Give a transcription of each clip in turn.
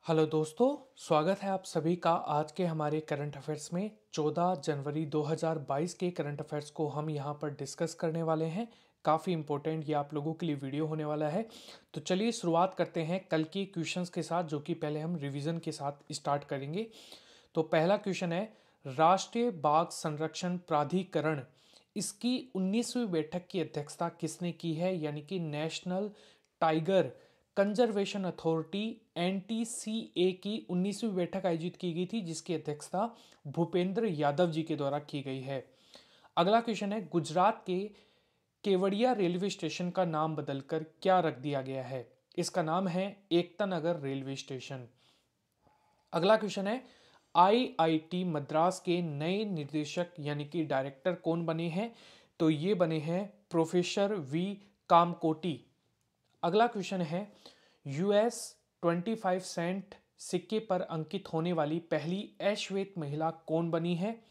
Hello दोस्तों, स्वागत है आप सभी का आज के हमारे करंट अफेयर्स में। 14 जनवरी 2022 के करंट अफेयर्स को हम यहाँ पर डिस्कस करने वाले हैं। काफ़ी इंपॉर्टेंट ये आप लोगों के लिए वीडियो होने वाला है। तो चलिए शुरुआत करते हैं कल के क्वेश्चंस के साथ, जो कि पहले हम रिवीजन के साथ स्टार्ट करेंगे। तो पहला क्वेश्चन है, राष्ट्रीय बाघ संरक्षण प्राधिकरण, इसकी 19वीं बैठक की अध्यक्षता किसने की है? यानी कि national tiger conservation authority NTCA की 19वीं बैठक आयोजित की गई थी, जिसकी अध्यक्षता भूपेंद्र यादव जी के द्वारा की गई है। अगला क्वेश्चन है, गुजरात के केवड़िया रेलवे स्टेशन का नाम बदलकर क्या रख दिया गया है? इसका नाम है एकता नगर रेलवे स्टेशन। अगला क्वेश्चन है, आईआईटी मद्रास के नए निर्देशक यानी कि डायरेक्टर कौन बने हैं? तो ये बने हैं प्रोफेसर वी कामकोटी। अगला क्वेश्चन है, यूएस 25 सेंट सिक्के पर अंकित होने वाली पहली अश्वेत महिला कौन बनी है?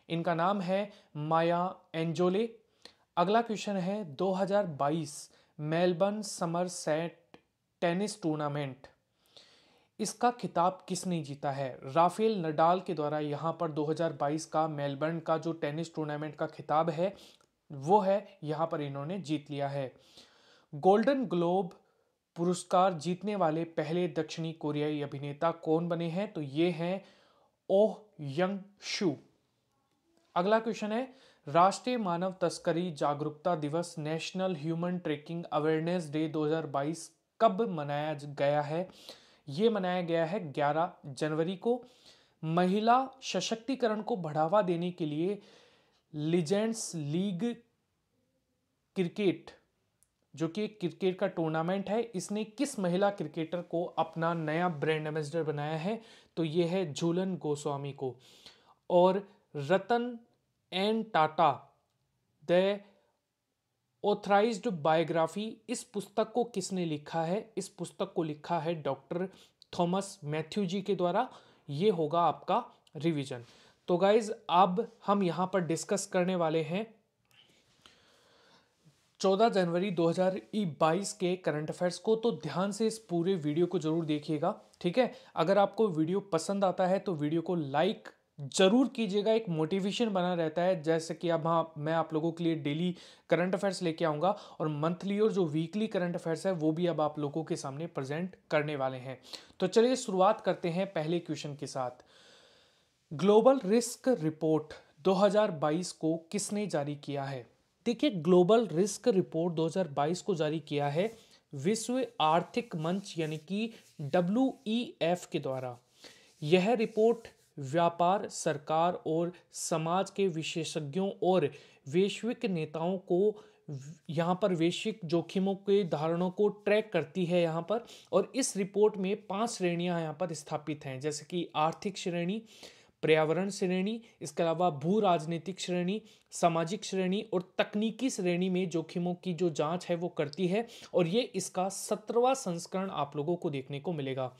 इनका नाम है माया एंजोले। अगला क्वेश्चन है, 2022 Melbourne summer set tennis tournament, इसका खिताब किसने जीता है? राफेल नडाल के द्वारा यहाँ पर 2022 का मेलबर्न का जो टेनिस टूर्नामेंट का खिताब है वो है यहाँ पर इन्होंने जीत लिया है। गोल्डन ग्लोब पुरस्कार जीतने वाले पहले दक्षिणी कोरियाई अभिनेता कौन बने हैं? तो ये हैं ओह यंग शू। अगला क्वेश्चन है, राष्ट्रीय मानव तस्करी जागरूकता दिवस national human tracking awareness day 2022 कब मनाया गया है? ये मनाया गया है 11 जनवरी को। महिला सशक्तिकरण को बढ़ावा देने के लिए लीजेंड्स लीग क्रिकेट, जो कि क्रिकेट का टूर्नामेंट है, इसने किस महिला क्रिकेटर को अपना नया ब्रांड एम्बेसडर बनाया है? तो ये है झूलन गोस्वामी को। और Ratan N Tata the authorised biography, इस पुस्तक को किसने लिखा है? इस पुस्तक को लिखा है डॉक्टर थॉमस मैथ्यू जी के द्वारा। ये होगा आपका रिवीजन। तो गाइज अब हम यहां पर डिस्कस करने वाले हैं 14 जनवरी 2022 के करंट अफेयर्स को। तो ध्यान से इस पूरे वीडियो को जरूर देखिएगा, ठीक है। अगर आपको वीडियो पसंद आता है तो वीडियो को लाइक जरूर कीजिएगा, एक मोटिवेशन बना रहता है। जैसे कि अब मैं आप लोगों के लिए डेली करंट अफेयर्स लेके आऊँगा, और मंथली और जो वीकली करंट अफेयर्स है वो भी अब आप लोगों के सामने प्रेजेंट करने वाले हैं। तो चलिए शुरुआत करते हैं पहले क्वेश्चन के साथ। ग्लोबल रिस्क रिपोर्ट 2022 को किसने जारी किया है? देखिए, ग्लोबल रिस्क रिपोर्ट 2022 को जारी किया है विश्व आर्थिक मंच यानी कि WEF के द्वारा। यह रिपोर्ट व्यापार, सरकार और समाज के विशेषज्ञों और वैश्विक नेताओं को यहाँ पर वैश्विक जोखिमों के धारणों को ट्रैक करती है यहाँ पर। और इस रिपोर्ट में 5 श्रेणियाँ यहाँ पर स्थापित हैं, जैसे कि आर्थिक श्रेणी, पर्यावरण श्रेणी, इसके अलावा भू राजनीतिक श्रेणी, सामाजिक श्रेणी और तकनीकी श्रेणी में जोखिमों की जो जांच है वो करती है। और ये इसका 17वां संस्करण आप लोगों को देखने को मिलेगा।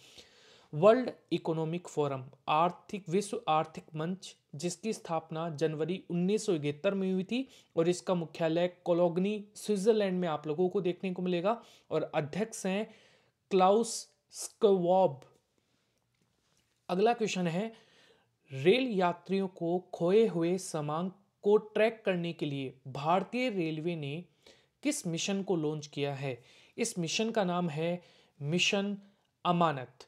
वर्ल्ड इकोनॉमिक फोरम, आर्थिक विश्व आर्थिक मंच, जिसकी स्थापना जनवरी 1971 में हुई थी और इसका मुख्यालय कोलोग्नी स्विट्जरलैंड में आप लोगों को देखने को मिलेगा। और अध्यक्ष हैं क्लाउस स्क्वाब। अगला क्वेश्चन है, रेल यात्रियों को खोए हुए सामान को ट्रैक करने के लिए भारतीय रेलवे ने किस मिशन को लॉन्च किया है? इस मिशन का नाम है मिशन अमानत।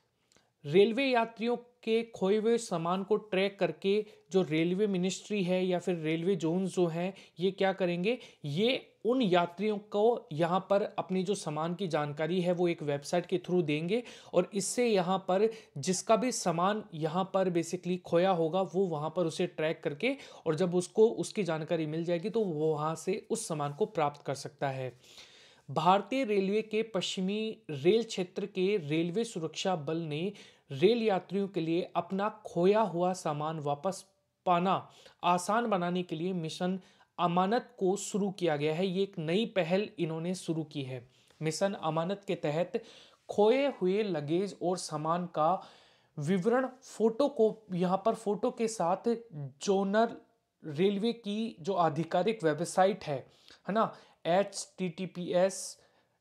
रेलवे यात्रियों के खोए हुए सामान को ट्रैक करके जो रेलवे मिनिस्ट्री है या फिर रेलवे जोन्स जो हैं, ये क्या करेंगे? ये उन यात्रियों को यहाँ पर अपनी जो सामान की जानकारी है वो एक वेबसाइट के थ्रू देंगे, और इससे यहाँ पर जिसका भी सामान यहाँ पर बेसिकली खोया होगा वो वहाँ पर उसे ट्रैक करके, और जब उसको उसकी जानकारी मिल जाएगी तो वो वहाँ से उस सामान को प्राप्त कर सकता है। भारतीय रेलवे के पश्चिमी रेल क्षेत्र के रेलवे सुरक्षा बल ने रेल यात्रियों के लिए अपना खोया हुआ सामान वापस पाना आसान बनाने के लिए मिशन अमानत को शुरू किया गया है। ये एक नई पहल इन्होंने शुरू की है। मिशन अमानत के तहत खोए हुए लगेज और सामान का विवरण फोटो को यहाँ पर फोटो के साथ जोनल रेलवे की जो आधिकारिक वेबसाइट है ना, HTTPS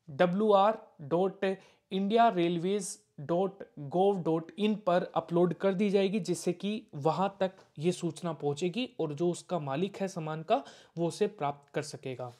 WR.India Railways .gov.in पर अपलोड कर दी जाएगी, जिससे कि वहां तक ये सूचना पहुंचेगी और जो उसका मालिक है सामान का वो उसे प्राप्त कर सकेगा।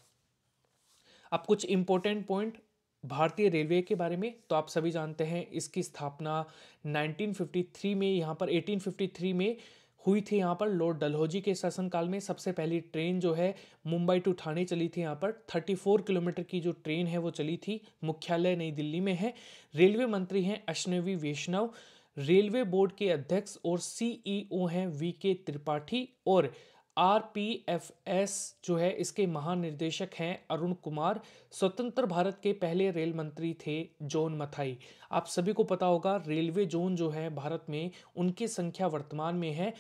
अब कुछ इंपॉर्टेंट पॉइंट भारतीय रेलवे के बारे में। तो आप सभी जानते हैं इसकी स्थापना 1953 में, यहाँ पर 1853 में हुई थी। यहाँ पर लॉर्ड डलहौजी के शासनकाल में सबसे पहली ट्रेन जो है मुंबई टू ठाणे चली थी। यहाँ पर 34 किलोमीटर की जो ट्रेन है वो चली थी। मुख्यालय नई दिल्ली में है। रेलवे मंत्री हैं अश्विनी वैष्णव। रेलवे बोर्ड के अध्यक्ष और सीईओ हैं वीके त्रिपाठी। और आरपीएफएस जो है इसके महानिर्देशक हैं अरुण कुमार। स्वतंत्र भारत के पहले रेल मंत्री थे जॉन मथाई। आप सभी को पता होगा रेलवे जोन जो है भारत में उनकी संख्या वर्तमान में है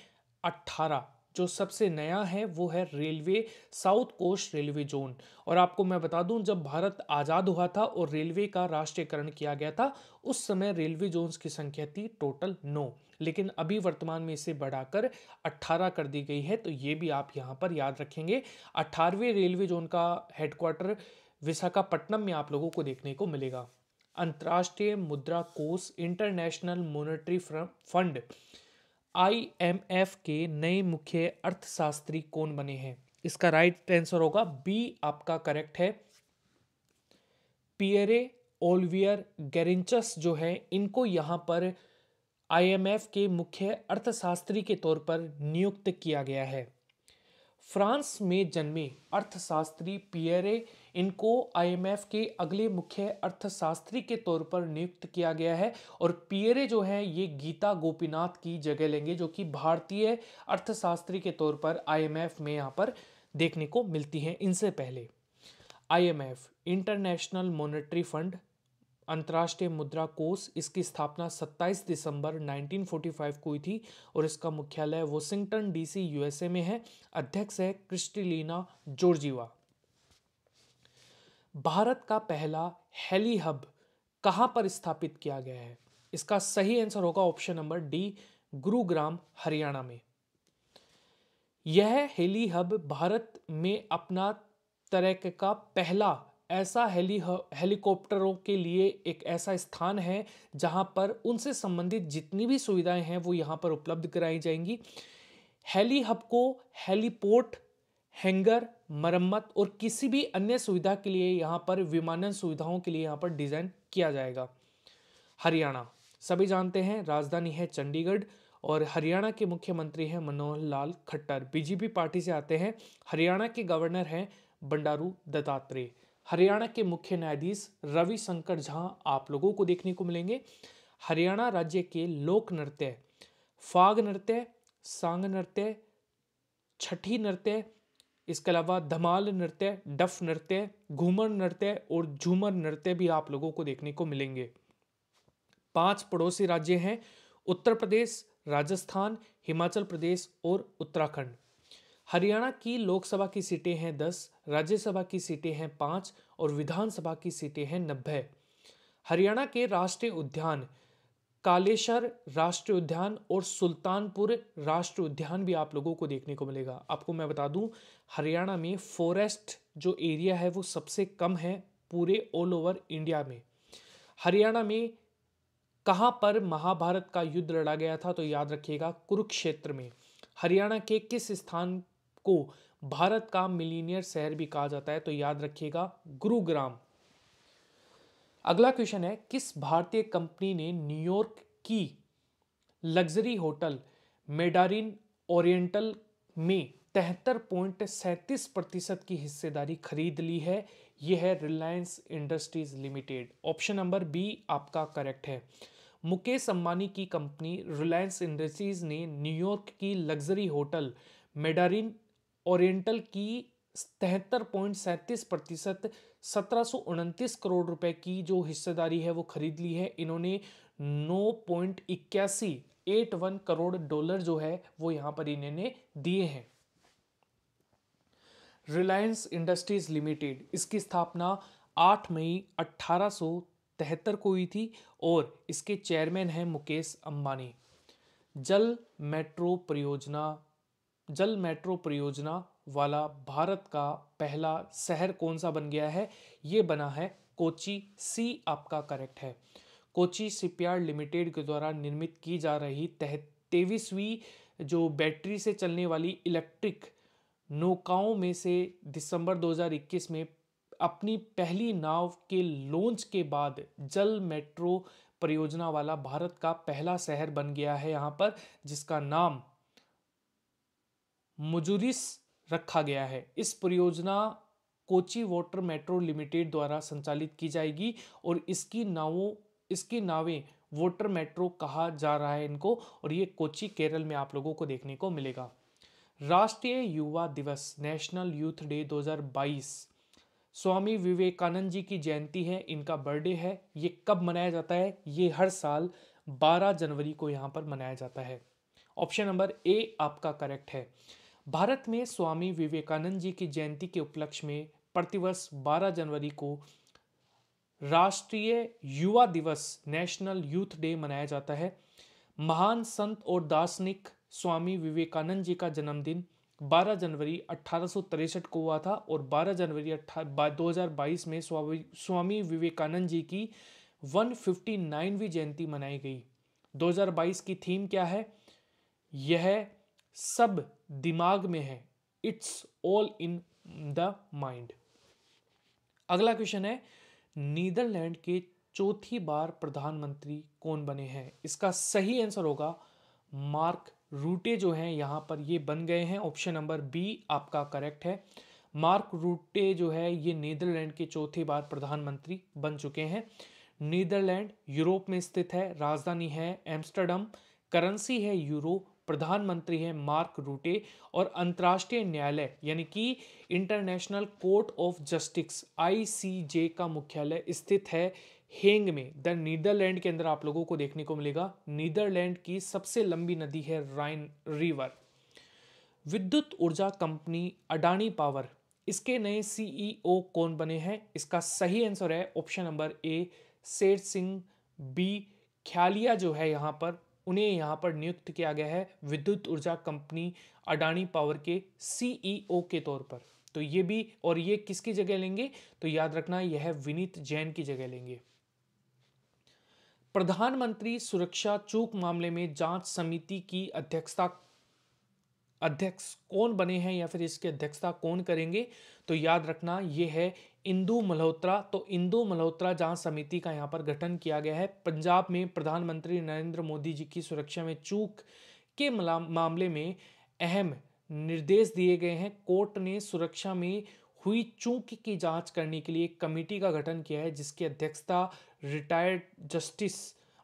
18। जो सबसे नया है वो है railway south coast railway zone. और आपको मैं बता दूं जब भारत आज़ाद हुआ था और रेलवे का राष्ट्रीयकरण किया गया था उस समय रेलवे जोन्स की संख्या थी टोटल 9, लेकिन अभी वर्तमान में इसे बढ़ाकर 18 कर दी गई है। तो ये भी आप यहाँ पर याद रखेंगे। 18वें रेलवे जोन का हेडक्वार्टर विशाखापट्टनम में आप लोगों को देखने को मिलेगा। अंतर्राष्ट्रीय मुद्रा कोष इंटरनेशनल मॉनेटरी फंड IMF के नए मुख्य अर्थशास्त्री कौन बने हैं? इसका राइट आंसर होगा बी आपका करेक्ट है। पियरे ओलिवियर गेरिंचस जो है इनको यहाँ पर IMF के मुख्य अर्थशास्त्री के तौर पर नियुक्त किया गया है। फ्रांस में जन्मे अर्थशास्त्री पियरे इनको IMF के अगले मुख्य अर्थशास्त्री के तौर पर नियुक्त किया गया है। और पियरे जो है ये गीता गोपीनाथ की जगह लेंगे जो कि भारतीय अर्थशास्त्री के तौर पर IMF में यहाँ पर देखने को मिलती हैं। इनसे पहले IMF इंटरनेशनल मॉनेटरी फंड अंतर्राष्ट्रीय मुद्रा कोष इसकी स्थापना 27 दिसंबर 1945 को हुई थी और इसका मुख्यालय वाशिंगटन DC USA में है। अध्यक्ष है क्रिस्टलिना जॉर्जिवा। भारत का पहला हेली हब कहां पर स्थापित किया गया है? इसका सही आंसर होगा option number D, Gurugram Haryana में। यह हेली हब भारत में अपना तरह का पहला ऐसा हेलीकॉप्टरों के लिए एक ऐसा स्थान है जहां पर उनसे संबंधित जितनी भी सुविधाएं हैं वो यहां पर उपलब्ध कराई जाएंगी। हेली हब को हेलीपोर्ट, हैंगर, मरम्मत और किसी भी अन्य सुविधा के लिए यहां पर विमानन सुविधाओं के लिए यहां पर डिजाइन किया जाएगा। हरियाणा सभी जानते हैं राजधानी है चंडीगढ़ और हरियाणा के मुख्यमंत्री हैं मनोहर लाल खट्टर, बीजेपी पार्टी से आते हैं। हरियाणा के गवर्नर हैं बंडारू दत्तात्रेय। हरियाणा के मुख्य न्यायाधीश रविशंकर झा आप लोगों को देखने को मिलेंगे। हरियाणा राज्य के लोक नृत्य फाग नृत्य, सांग नृत्य, छठी नृत्य, इसके अलावा धमाल नृत्य, डफ नृत्य, घूमर नृत्य और झूमर नृत्य भी आप लोगों को देखने को मिलेंगे। 5 पड़ोसी राज्य हैं उत्तर प्रदेश, राजस्थान, हिमाचल प्रदेश और उत्तराखंड। हरियाणा की लोकसभा की सीटें हैं 10, राज्यसभा की सीटें हैं 5 और विधानसभा की सीटें हैं 90। हरियाणा के राष्ट्रीय उद्यान कालेश्वर राष्ट्रीय उद्यान और सुल्तानपुर राष्ट्रीय उद्यान भी आप लोगों को देखने को मिलेगा। आपको मैं बता दूं हरियाणा में फॉरेस्ट जो एरिया है वो सबसे कम है पूरे ऑल ओवर इंडिया में। हरियाणा में कहां पर महाभारत का युद्ध लड़ा गया था? तो याद रखिएगा कुरुक्षेत्र में। हरियाणा के किस स्थान को भारत का मिलीनियर शहर भी कहा जाता है? तो याद रखिएगा गुरुग्राम। अगला क्वेश्चन है किस भारतीय कंपनी ने न्यूयॉर्क की लग्जरी होटल मेडारिन ओरिएंटल में 73.37% की हिस्सेदारी खरीद ली है? यह है Reliance Industries Limited. Option number B आपका करेक्ट है। मुकेश अंबानी की कंपनी रिलायंस इंडस्ट्रीज ने न्यूयॉर्क की लग्जरी होटल मेडारिन ओरिएंटल की 73.37% 1729 करोड़ रुपए की जो हिस्सेदारी है वो खरीद ली है। इन्होंने 9.81 करोड़ डॉलर जो है वो यहां पर इन्होंने दिए हैं। रिलायंस इंडस्ट्रीज लिमिटेड इसकी स्थापना 8 मई 1873 को हुई थी और इसके चेयरमैन हैं मुकेश अंबानी। जल मेट्रो परियोजना वाला भारत का पहला शहर कौन सा बन गया है? ये बना है कोची। सी आपका करेक्ट है। कोची शिपयार्ड लिमिटेड के द्वारा निर्मित की जा रही 23वीं जो बैटरी से चलने वाली इलेक्ट्रिक नौकाओं में से दिसंबर 2021 में अपनी पहली नाव के लॉन्च के बाद जल मेट्रो परियोजना वाला भारत का पहला शहर बन गया है यहाँ पर, जिसका नाम मुजुरिस रखा गया है। इस परियोजना कोची वाटर मेट्रो लिमिटेड द्वारा संचालित की जाएगी और इसकी नावें वाटर मेट्रो कहा जा रहा है इनको, और ये कोची केरल में आप लोगों को देखने को मिलेगा। राष्ट्रीय युवा दिवस national youth day 2022 Swami Vivekananda ji की जयंती है, इनका बर्थडे है। ये कब मनाया जाता है? ये हर साल 12 जनवरी को यहाँ पर मनाया जाता है। ऑप्शन नंबर ए आपका करेक्ट है। भारत में स्वामी विवेकानंद जी की जयंती के उपलक्ष्य में प्रतिवर्ष 12 जनवरी को राष्ट्रीय युवा दिवस नेशनल यूथ डे मनाया जाता है। महान संत और दार्शनिक स्वामी विवेकानंद जी का जन्मदिन 12 जनवरी 1863 को हुआ था और 12 जनवरी 2022 में स्वामी विवेकानंद जी की 159वीं जयंती मनाई गई। 2022 की थीम क्या है? यह सब दिमाग में है, it's all in the mind. अगला क्वेश्चन है, नीदरलैंड के चौथी बार प्रधानमंत्री कौन बने हैं? इसका सही आंसर होगा मार्क रूटे जो हैं यहाँ पर ये बन गए हैं। ऑप्शन नंबर बी आपका करेक्ट है। मार्क रूटे जो है ये नीदरलैंड के चौथी बार प्रधानमंत्री बन चुके हैं। नीदरलैंड यूरोप में स्थित है, राजधानी है एम्स्टर्डम, करेंसी है यूरो, प्रधानमंत्री है मार्क रूटे और अंतर्राष्ट्रीय न्यायालय यानी कि international court of justice ICJ का मुख्यालय स्थित है हेंग में। द नीदरलैंड के अंदर आप लोगों को देखने को मिलेगा। नीदरलैंड की सबसे लंबी नदी है राइन रिवर। विद्युत ऊर्जा कंपनी अडानी पावर, इसके नए CEO कौन बने हैं? इसका सही आंसर है option number A Sher Singh B Khyalia जो है यहाँ पर, उन्हें यहाँ पर नियुक्त किया गया है विद्युत ऊर्जा कंपनी अडानी पावर के CEO के तौर पर। तो ये भी, और ये किसकी जगह लेंगे? तो याद रखना यह विनीत जैन की जगह लेंगे। प्रधानमंत्री सुरक्षा चूक मामले में जांच समिति की अध्यक्ष कौन बने हैं या फिर इसकी अध्यक्षता कौन करेंगे? तो याद रखना ये है इंदु मल्होत्रा। तो इंदु मल्होत्रा जांच समिति का यहाँ पर गठन किया गया है। पंजाब में प्रधानमंत्री नरेंद्र मोदी जी की सुरक्षा में चूक के मामले में अहम निर्देश दिए गए हैं। कोर्ट ने सुरक्षा में हुई चूक की जांच करने के लिए एक कमेटी का गठन किया है जिसकी अध्यक्षता रिटायर्ड जस्टिस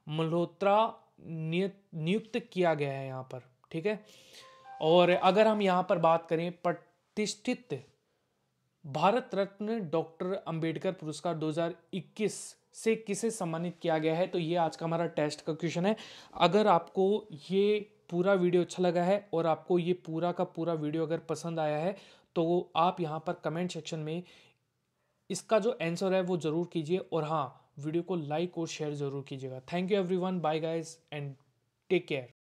मल्होत्रा नियुक्त किया गया है यहाँ पर। ठीक है, और अगर हम यहाँ पर बात करें प्रतिष्ठित भारत रत्न डॉक्टर अंबेडकर पुरस्कार 2021 से किसे सम्मानित किया गया है? तो ये आज का हमारा टेस्ट का क्वेश्चन है। अगर आपको ये पूरा वीडियो अच्छा लगा है और आपको ये पूरा का पूरा वीडियो अगर पसंद आया है तो आप यहाँ पर कमेंट सेक्शन में इसका जो आंसर है वो ज़रूर कीजिए, और हाँ वीडियो को लाइक और शेयर ज़रूर कीजिएगा। Thank you everyone, bye guys and take care.